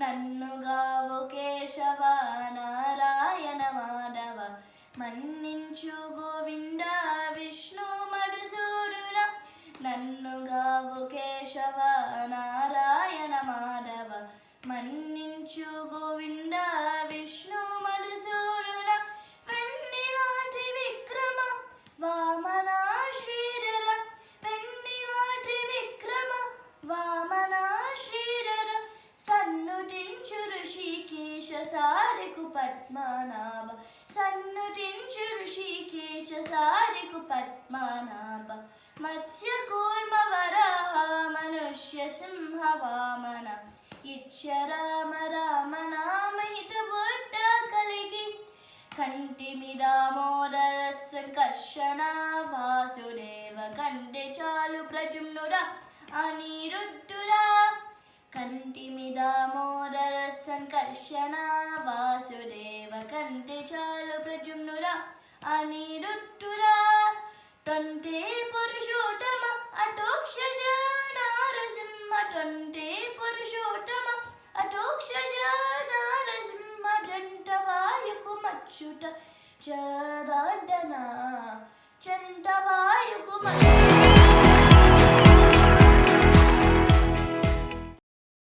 నన్నుగావు కేశవ నారాయణ మాధవ మన్నించు గోవింద విష్ణు మధుసూదన నన్నుగావు కేశవ నారాయణ మాధవ మన్నించు గోవింద విష్ణు మధుసూదన వెన్నివాటి విక్రమ వామన శ్రీధర వెన్నివాటి విక్రమ వామన శ్రీధర సన్నుతించు ఋషికేశ సారికు పద్మనాభ సన్నుతించు ఋషికేశ సారికు పద్మనాభ మత్స్య కూర్మ వరాహ మనుష్య సింహ వామన ఇచ్చ రామ రామ నామహిత బుద్ధ కలిగి కంటిమి దామోదర సంకర్షణ వాసుదేవ కంటే చాలు ప్రజుమ్నుడా అనిరుద్ధుడా కంటిమి దామోదర సంకర్షణ వాసుదేవ కంటే చాలు ప్రజుమ్నుడా అనిరుద్ధుడా త్వంతే పురుషోత్తమ అటోక్షజ నారసింహ త్వంతే పురుషోత్తమ అటోక్షజ నారసింహ జంటవాయుకు మచ్యుత చరార్దన చంటవా